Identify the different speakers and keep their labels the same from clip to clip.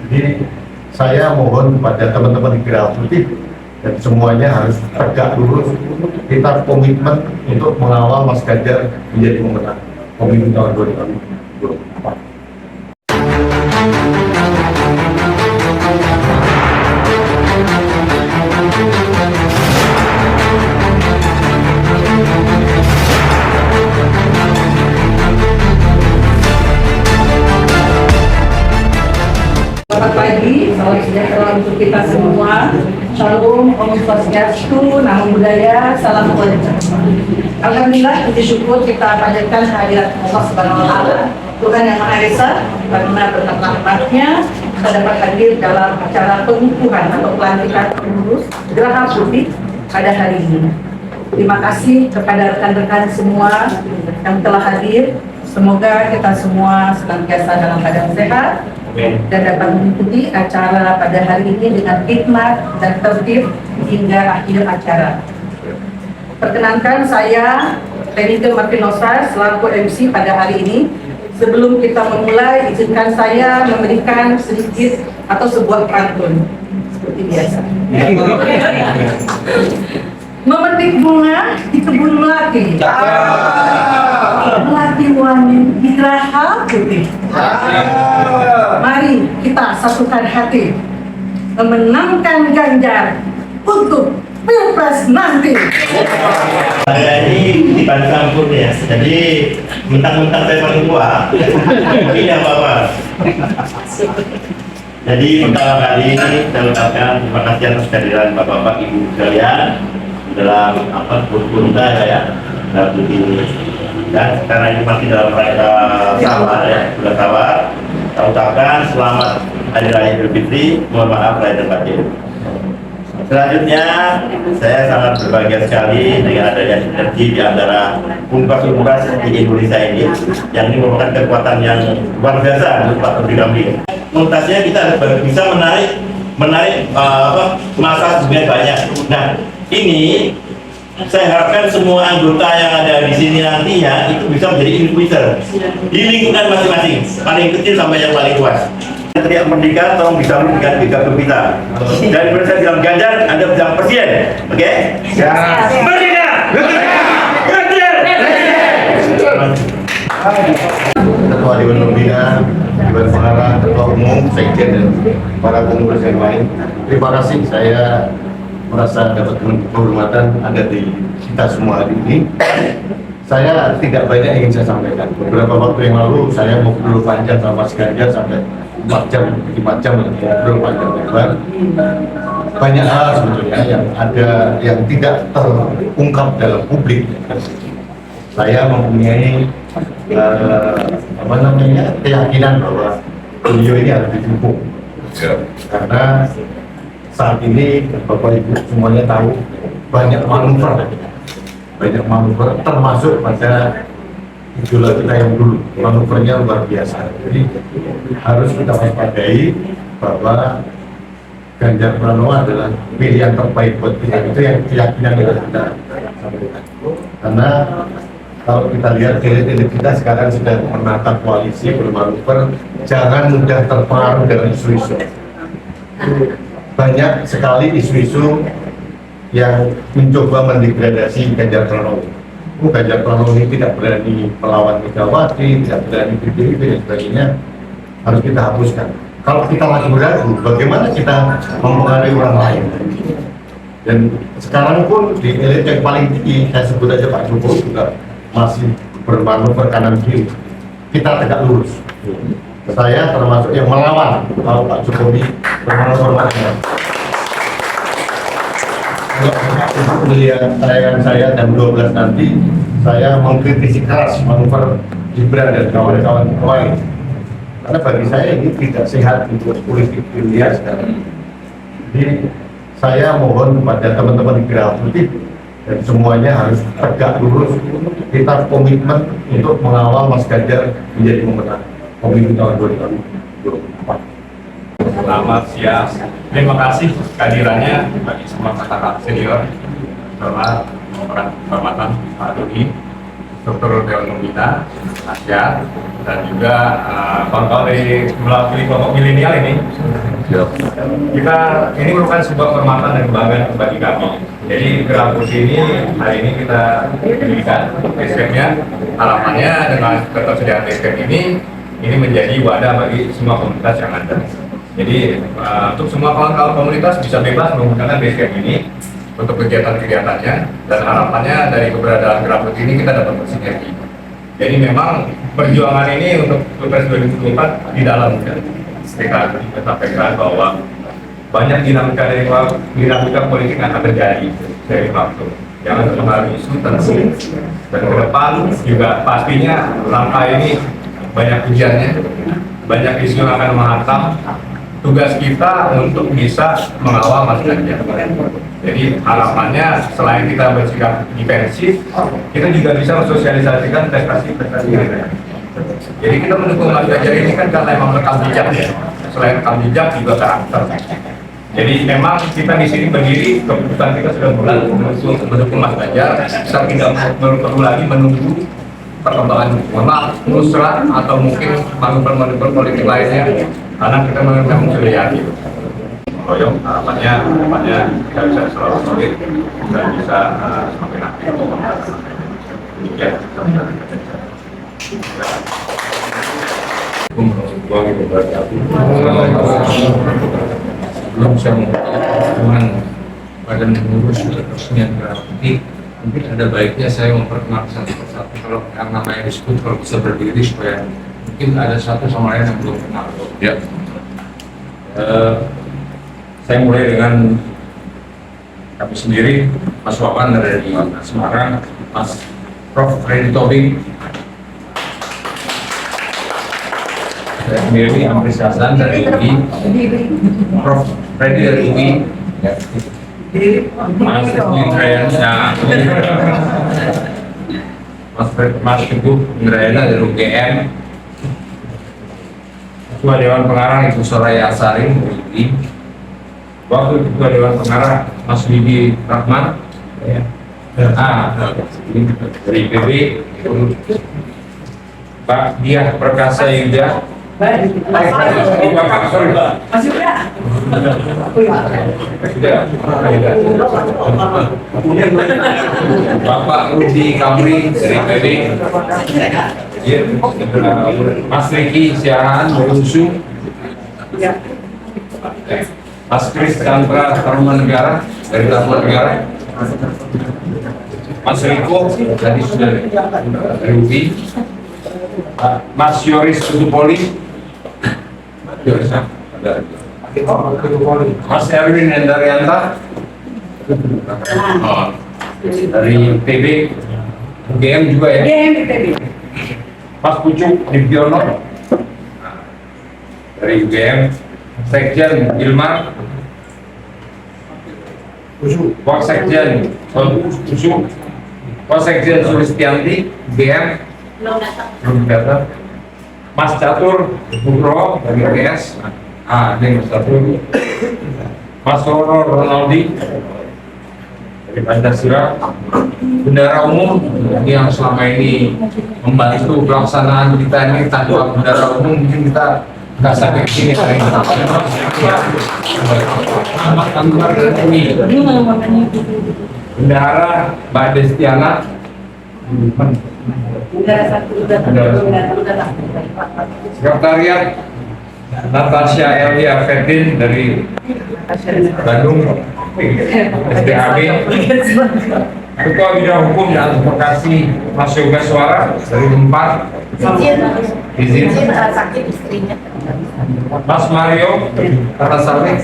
Speaker 1: Jadi saya mohon kepada teman-teman di Merah Putih dan semuanya harus tegak lurus. Kita komitmen untuk mengawal Mas Ganjar menjadi pemenang pemilu tahun 2024.
Speaker 2: Selamat pagi, salam sejahtera untuk kita semua. Shalom, Om Swastiastu, Namo Buddhaya, Salam Kebajikan. Alhamdulillah, puji syukur kita panjatkan hadirat Allah Subhanahu wa Ta'ala, Tuhan Yang Maha Esa, karena berkat rahmatnya kita dapat hadir dalam acara pengukuhan atau pelantikan pengurus Geraha Putih pada hari ini. Terima kasih kepada rekan-rekan semua yang telah hadir. Semoga kita semua senantiasa dalam keadaan sehat dan dapat mengikuti acara pada hari ini dengan hikmat dan tertib hingga akhir acara. Perkenankan saya, Renike Martinosa, selaku MC pada hari ini. Sebelum kita memulai, izinkan saya memberikan sedikit atau sebuah pantun seperti biasa. Memetik bunga di kebun melati, melati wangi di Geraha Putih. Mari kita satukan hati memenangkan Ganjar untuk Pilpres nanti.
Speaker 3: Saya ini dibanding campur ya, jadi mentang-mentang saya paling tua, tidak apa-apa. Jadi pertama kali saya ucapkan terima kasih atas kehadiran bapak-bapak ibu sekalian dalam berkunta ya dalam ini. Dan karena ini masih dalam rangka sawar ya, sudah sawar, saya ucapkan selamat Hari Raya Idul Fitri, mohon maaf lahir dan batin. Selanjutnya, saya sangat berbahagia sekali dengan adanya sinergi di antara ungkas-ungkas di Indonesia ini, yang ini merupakan kekuatan yang luar biasa untuk Pak Menteri kami. Tuntasnya kita harus bisa menarik masa sebenarnya banyak. Nah, ini saya harapkan semua anggota yang ada di sini nantinya itu bisa menjadi influencer di lingkungan masing-masing, paling kecil sampai yang paling luas. Teriak merdeka, tolong bisa dengan pidato kita. Dari saya bilang Ganjar, Anda bilang presiden, oke? Ya. Merdeka! Ganjar!
Speaker 1: Ketua Dewan Pembina, Dewan Pengarah, Ketua Umum, Sekjen, dan para pengurus yang lain. Terima kasih, saya merasa dapat kehormatan ada di kita semua hari ini. Saya tidak banyak ingin saya sampaikan. Beberapa waktu yang lalu saya ngobrol panjang sama Mas Ganjar sampai 4 jam ngobrol panjang lebar. Banyak hal sebetulnya yang ada yang tidak terungkap dalam publik. Saya mempunyai keyakinan bahwa beliau ini harus didukung. Karena saat ini Bapak Ibu semuanya tahu banyak manuver termasuk pada idola kita yang dulu, manuvernya luar biasa. Jadi harus kita waspadai bahwa Ganjar Pranowo adalah pilihan terbaik buat kita. Itu yang keyakinan yang kita sampaikan. Karena kalau kita lihat elit-elit kita sekarang sedang menata koalisi bermanuver, jangan mudah terpengaruh dengan isu-isu. Banyak sekali isu-isu yang mencoba mendegradasi Ganjar Pranowo. Ganjar Pranowo ini tidak berani melawan Megawati, tidak berani PDIP dan sebagainya, harus kita hapuskan. Kalau kita masih beragu, bagaimana kita mempengaruhi orang lain? Dan sekarang pun di elit yang paling tinggi, saya sebut aja Pak Jokowi juga masih bermanuver kanan kiri. Kita tegak lurus. Saya termasuk yang melawan kalau Pak Jokowi bermanuver kanan. Untuk melihat tayangan saya jam 12 nanti, saya mengkritisi keras manuver Gibran dan kawan-kawan lain. Karena bagi saya ini tidak sehat untuk politik Indonesia sekarang. Jadi saya mohon kepada teman-teman di Merah Putih dan semuanya harus tegak lurus. Kita komitmen untuk mengawal Mas Ganjar menjadi pemenang pemilu tahun 2024.
Speaker 4: Selamat siang. Terima kasih kehadirannya bagi semua kakak senior setelah kehormatan Pak Doni struktur Dewan Pembina Asia, dan juga kawan-kawan dari melalui kelompok milenial ini. Ini merupakan sebuah kehormatan dan kebanggaan bagi kami. Jadi Gerak Putih ini hari ini kita dirikan basecamp-nya. Harapannya dengan ketersediaan basecamp ini menjadi wadah bagi semua komunitas yang ada. Jadi untuk semua kawan-kawan komunitas bisa bebas menggunakan basecamp ini untuk kegiatan-kegiatannya, dan harapannya dari keberadaan Gerak Putih ini kita dapat bersinergi. Jadi memang perjuangan ini untuk Pilpres 2024 di dalam kita sampaikan bahwa banyak dinamika politik yang akan terjadi dari waktu. Jangan terpengaruh isu tentu, dan ke depan juga pastinya langkah ini banyak ujiannya, banyak isu yang akan menghantam. Tugas kita untuk bisa mengawal Mas Ganjar. Jadi harapannya selain kita bersikap defensif, kita juga bisa mensosialisasikan prestasi-prestasi kita. Jadi kita mendukung Mas Ganjar ini kan karena memang rekam jejak ya. Selain rekam jejak juga karakter. Jadi memang kita di sini berdiri, keputusan kita sudah bulan mendukung Mas Ganjar. Kita tidak perlu lagi menunggu perkembangan musrah atau mungkin manuver-manuver politik lainnya, karena kita memang sudah yakin. Koyong harapannya kita bisa selalu solid dan bisa semakin aktif. Ya.
Speaker 5: Sebelum saya dengan badan pengurus resmian Gerak Putih, mungkin ada baiknya saya memperkenalkan satu persatu kalau yang namanya disebut kalau bisa berdiri supaya mungkin ada satu sama lain yang belum kenal. Ya. Saya mulai dengan kami sendiri, Mas Wawan dari Semarang, Mas Prof. Freddy Tobing, saya sendiri Amris Hasan dari UI, Prof. Freddy dari UI, Mas Indrayana, Mas Teguh Indrayana dari UGM, Ketua Dewan Pengarah Ibu Soraya Asari dari UI, Wakil Ketua Dewan Pengarah Mas Widi Rahman, dari IPB, Pak Diah Perkasa Yuda, Bapak Rudi Kamri dari IPB, Mas Riki Siahaan dari USU, Mas Kris Chandra Tarumanegara dari Tarumanegara, Mas Riko dari sudah dari UPI, Mas Yoris Kutupoli, Mas Erwin Hendarianta dari PB, UGM juga ya, Mas Pucuk Dibiono dari UGM, Sekjen Ilmar, Waksekjen Usuk, Waksekjen Sulistianti, BM, belum datang, Mas Catur Bukro dari UGS, ini Mas Catur, Mas Roro Ronaldi dari Pancasila, Bendara Umum yang selama ini membantu pelaksanaan kita ini. Tanpa bendara umum mungkin kita nggak sampai sini hari ini. Bendahara Mbak Destiana, Sekretariat Natasha Elia Fedin dari Bandung SDAB, Ketua Bidang Hukum dan Advokasi Mas Yoga Suara dari Unpad, izin
Speaker 6: sakit istrinya.
Speaker 5: Mas Mario Kartasari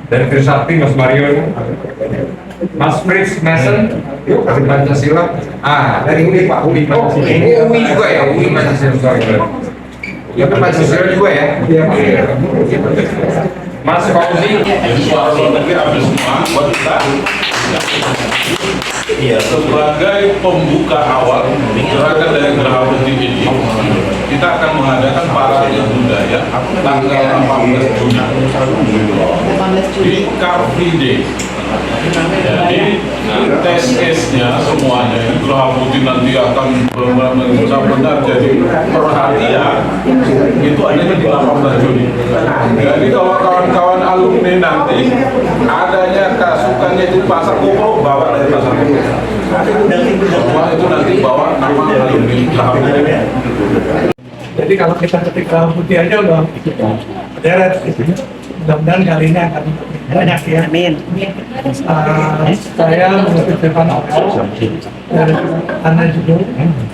Speaker 5: dari Trisakti, Mas Mario, Mas Fritz Mason dari Pancasila, dari UI Pak UI Pancasila, UI juga ya, UI Pancasila, ya Pancasila juga ya, Mas Fauzi.
Speaker 3: Jadi soal luar negeri hampir semua buat kita. Iya,
Speaker 6: Sebagai pembuka awal gerakan dari Geraha Putih ini, kita akan mengadakan parade budaya tanggal 18 Juni di Car Free Day. Jadi tes-tesnya semuanya Geraha Putih nanti akan benar-benar jadi perhatian itu adanya di 18 Juni. Jadi kalau kawan-kawan alumni nanti adanya kasukannya itu pasar Kopro, bawa dari pasar Kopro. Semua itu nanti bawa nama alumni Geraha Putih.
Speaker 7: Jadi kalau kita ketik Geraha Putih aja udah berderet. Mudah-mudahan kali ini akan banyak ya. Amin. Saya mengutipkan dari Anda juga,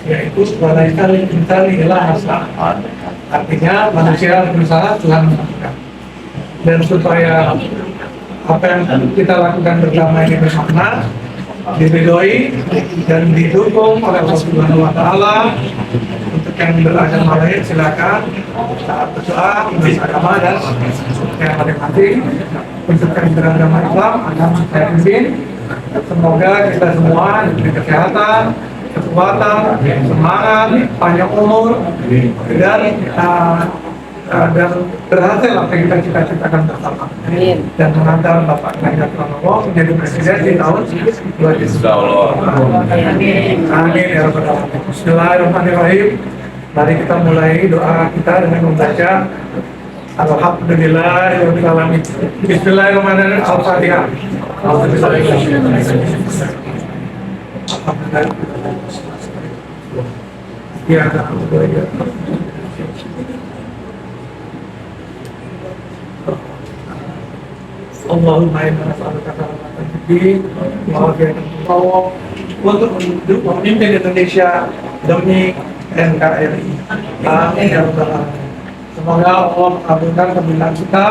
Speaker 7: yaitu walaikan insani ila asa. Artinya manusia berusaha Tuhan menentukan. Dan supaya apa yang kita lakukan bersama ini bermakna, diridhoi dan didukung oleh Allah Subhanahu wa Ta'ala. Untuk yang beragama lain silakan saat berdoa menulis agama dan yang masing-masing. Untuk yang beragama Islam akan saya pimpin. Semoga kita semua diberi kesehatan, kekuatan, semangat, panjang umur dan berhasil apa yang kita cita-citakan bersama. Dan mengantar Bapak Ganjar Pranowo menjadi presiden di tahun 2024. Amin ya rabbal alamin. Bismillahirrahmanirrahim. Mari kita mulai doa kita dengan membaca Alhamdulillahirabbil alamin. Bismillahirrahmanirrahim. Al-Fatihah. Ya, Allahumma inna nas'aluka karamatan fid wa'afiyatan fil untuk memimpin Indonesia demi NKRI. Amin ya rabbal alamin. Semoga Allah mengabulkan permintaan kita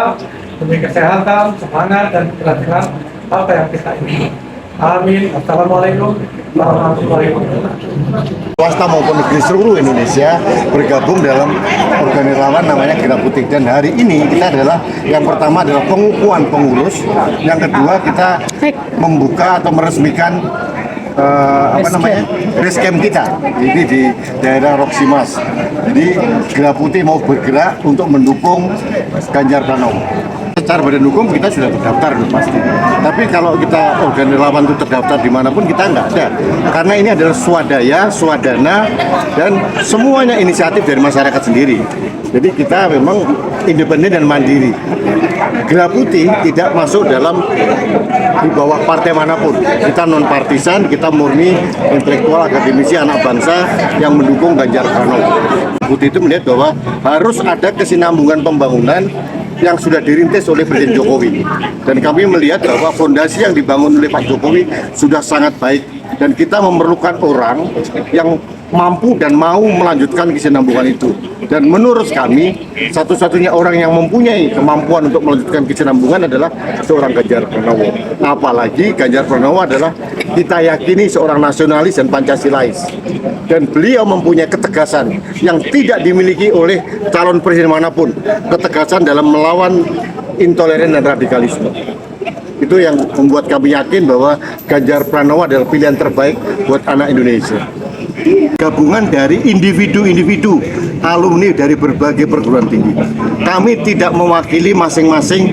Speaker 7: demi kesehatan, semangat dan keberhasilan apa yang kita ingin. Amin. Assalamualaikum warahmatullahi wabarakatuh.
Speaker 1: Swasta maupun negeri seluruh Indonesia bergabung dalam organisawan namanya Geraha Putih, dan hari ini kita adalah yang pertama adalah pengukuhan pengurus, yang kedua kita membuka atau meresmikan base camp kita ini di daerah Roksimas. Jadi Geraha Putih mau bergerak untuk mendukung Ganjar Pranowo. Secara badan hukum kita sudah terdaftar pasti. Tapi kalau kita organ relawan itu terdaftar dimanapun kita nggak ada. Karena ini adalah swadaya, swadana, dan semuanya inisiatif dari masyarakat sendiri. Jadi kita memang independen dan mandiri. Geraha Putih tidak masuk dalam di bawah partai manapun. Kita non partisan, kita murni intelektual, akademisi, anak bangsa yang mendukung Ganjar Pranowo. Putih itu melihat bahwa harus ada kesinambungan pembangunan yang sudah dirintis oleh Presiden Jokowi, dan kami melihat bahwa fondasi yang dibangun oleh Pak Jokowi sudah sangat baik, dan kita memerlukan orang yang mampu dan mau melanjutkan kesinambungan itu. Dan menurut kami satu-satunya orang yang mempunyai kemampuan untuk melanjutkan kesinambungan adalah seorang Ganjar Pranowo. Apalagi Ganjar Pranowo adalah kita yakini seorang nasionalis dan Pancasilais, dan beliau mempunyai ketegasan yang tidak dimiliki oleh calon presiden manapun, ketegasan dalam melawan intoleran dan radikalisme. Itu yang membuat kami yakin bahwa Ganjar Pranowo adalah pilihan terbaik buat anak Indonesia. Gabungan dari individu-individu alumni dari berbagai perguruan tinggi. Kami tidak mewakili masing-masing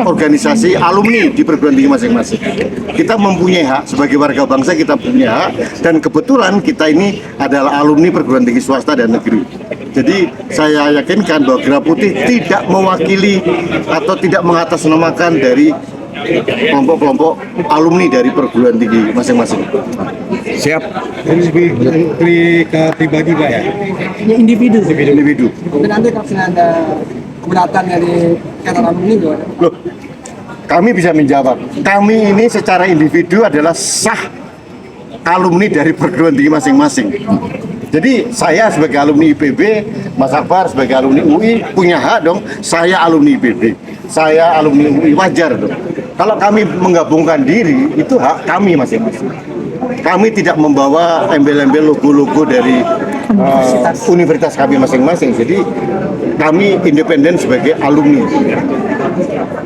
Speaker 1: organisasi alumni di perguruan tinggi masing-masing. Kita mempunyai hak sebagai warga bangsa, kita punya hak, dan kebetulan kita ini adalah alumni perguruan tinggi swasta dan negeri. Jadi saya yakinkan bahwa Geraha Putih tidak mewakili atau tidak mengatasnamakan dari kelompok-kelompok alumni dari perguruan tinggi masing-masing.
Speaker 5: Siap. Ini ke pribadi Pak ya?
Speaker 8: Ya, individu.
Speaker 1: Tapi
Speaker 8: nanti kalau ada keberatan dari kata alumni gimana?
Speaker 1: Loh, kami bisa menjawab. Kami ini secara individu adalah sah alumni dari perguruan tinggi masing-masing. Jadi saya sebagai alumni IPB, Mas Akbar sebagai alumni UI punya hak dong. Saya alumni IPB, saya alumni UI, wajar dong. Kalau kami menggabungkan diri, itu hak kami masing-masing. Kami tidak membawa embel-embel logo-logo dari universitas kami masing-masing. Jadi kami independen sebagai alumni.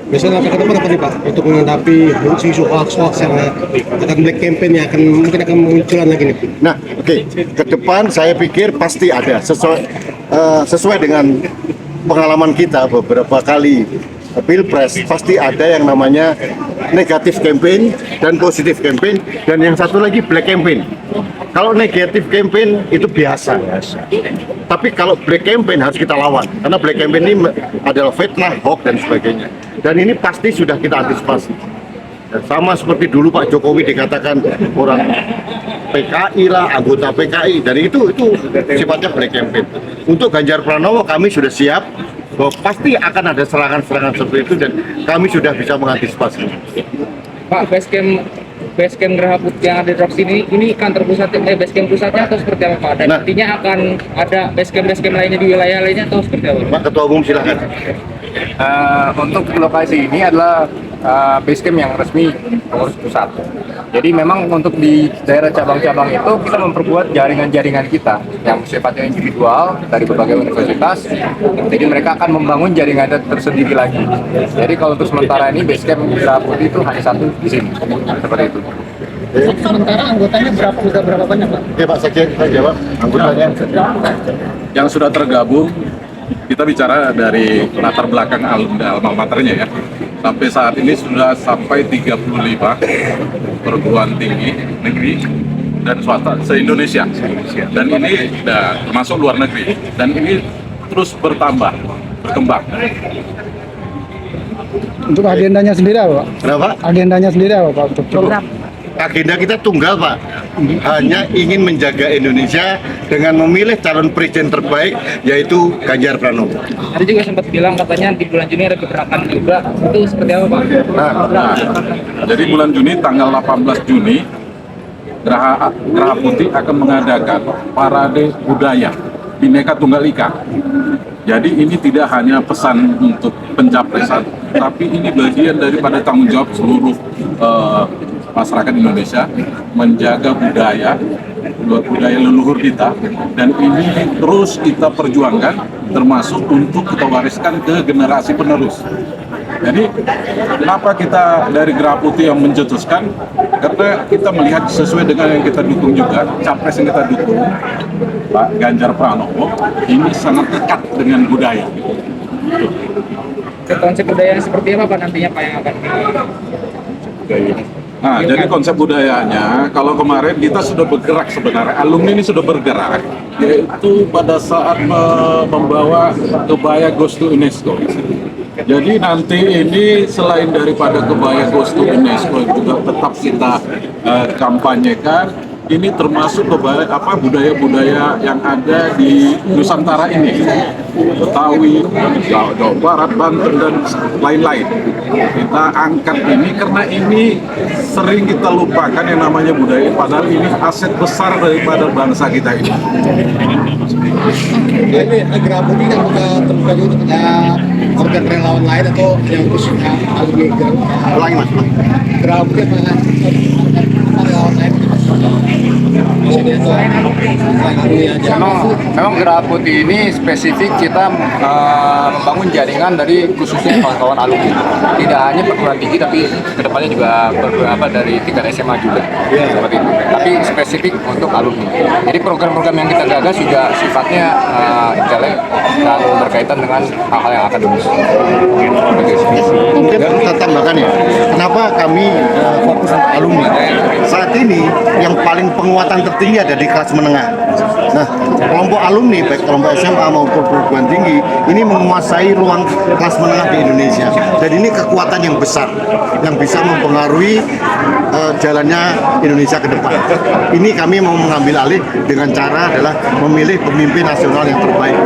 Speaker 8: Biasanya langkah ke depan apa nih Pak untuk menghadapi isu hoax yang akan black campaign yang mungkin akan munculan lagi nih?
Speaker 1: Nah, oke, ke depan saya pikir pasti ada sesuai dengan pengalaman kita beberapa kali pilpres, pasti ada yang namanya negatif campaign dan positif campaign, dan yang satu lagi black campaign. Kalau negatif campaign itu biasa. Tapi kalau black campaign harus kita lawan, karena black campaign ini adalah fitnah, hoax dan sebagainya. Dan ini pasti sudah kita antisipasi. Dan sama seperti dulu Pak Jokowi dikatakan orang PKI lah, anggota PKI, dan itu sifatnya black campaign. Untuk Ganjar Pranowo kami sudah siap bahwa pasti akan ada serangan-serangan seperti itu, dan kami sudah bisa mengantisipasi.
Speaker 9: Pak, basecamp Geraha Putih yang ada di Roksi ini kantor pusatnya, basecamp pusatnya atau seperti apa Pak? Dan nantinya akan ada basecamp lainnya di wilayah lainnya atau seperti apa?
Speaker 1: Pak Ketua Umum silakan.
Speaker 4: Untuk lokasi ini adalah basecamp yang resmi pengurus pusat. Jadi memang untuk di daerah cabang-cabang itu kita memperkuat jaringan-jaringan kita yang sifatnya individual dari berbagai universitas. Jadi mereka akan membangun jaringan tersendiri lagi. Jadi kalau untuk sementara ini basecamp Geraha Putih itu hanya satu di sini, seperti itu.
Speaker 9: Sementara anggotanya berapa banyak Pak?
Speaker 1: Ya Pak Sekjen, saya jawab. Anggotanya
Speaker 6: yang sudah tergabung, kita bicara dari latar belakang alma maternya ya. Sampai saat ini sudah sampai 35 perguruan tinggi negeri dan swasta se-Indonesia. Dan ini termasuk luar negeri. Dan ini terus bertambah, berkembang.
Speaker 7: Untuk agendanya sendiri apa Pak?
Speaker 1: Kenapa?
Speaker 7: Agendanya sendiri apa Pak? Untuk
Speaker 2: Program.
Speaker 1: Agenda kita tunggal Pak, hanya ingin menjaga Indonesia dengan memilih calon presiden terbaik, yaitu Ganjar Pranowo.
Speaker 9: Tadi juga sempat bilang katanya di bulan Juni ada gebrakan juga, itu seperti apa Pak?
Speaker 6: Jadi bulan Juni, tanggal 18 Juni, Geraha Putih akan mengadakan parade budaya Bhinneka Tunggal Ika. Jadi ini tidak hanya pesan untuk pencapresan, tapi ini bagian daripada tanggung jawab seluruh masyarakat Indonesia menjaga budaya leluhur kita, dan ini terus kita perjuangkan, termasuk untuk kita wariskan ke generasi penerus. Jadi kenapa kita dari Geraha Putih yang mencetuskan? Karena kita melihat sesuai dengan yang kita dukung juga, capres yang kita dukung, Pak Ganjar Pranowo, ini sangat dekat dengan budaya.
Speaker 9: Konsep budaya seperti apa Pak nantinya Pak yang akan
Speaker 6: Nah, jadi konsep budayanya, kalau kemarin kita sudah bergerak sebenarnya, alumni ini sudah bergerak, yaitu pada saat membawa kebaya Goes to UNESCO. Jadi nanti ini selain daripada kebaya Goes to UNESCO juga tetap kita kampanyekan. Ini termasuk budaya-budaya yang ada di Nusantara ini, Betawi, Jawa Barat, Banten, dan lain-lain. Kita angkat ini karena ini sering kita lupakan yang namanya budaya, padahal ini aset besar daripada bangsa kita ini.
Speaker 8: Ini Geraha Putih yang terbuka juga untuk organ relawan lain atau yang khusus alumni
Speaker 1: Ulangi Mas.
Speaker 8: Geraha Putih apakah relawan lain?
Speaker 4: Memang Geraha Putih ini spesifik kita membangun jaringan dari khususnya kawan-kawan alumni. Tidak hanya perguruan tinggi, tapi kedepannya juga dari tingkat SMA juga, seperti itu. Tapi spesifik untuk alumni. Jadi program-program yang kita gagas juga sifatnya intelek dan berkaitan dengan hal-hal yang akademis.
Speaker 1: Mungkin kita tambahkan ya, kenapa kami fokus untuk alumni? Saat ini yang paling penguatan tertinggi ada di kelas menengah. Nah, kelompok alumni, baik kelompok SMA maupun perguruan tinggi, ini menguasai ruang kelas menengah di Indonesia. Dan ini kekuatan yang besar, yang bisa mempengaruhi jalannya Indonesia ke depan. Ini kami mau mengambil alih dengan cara adalah memilih pemimpin nasional yang terbaik.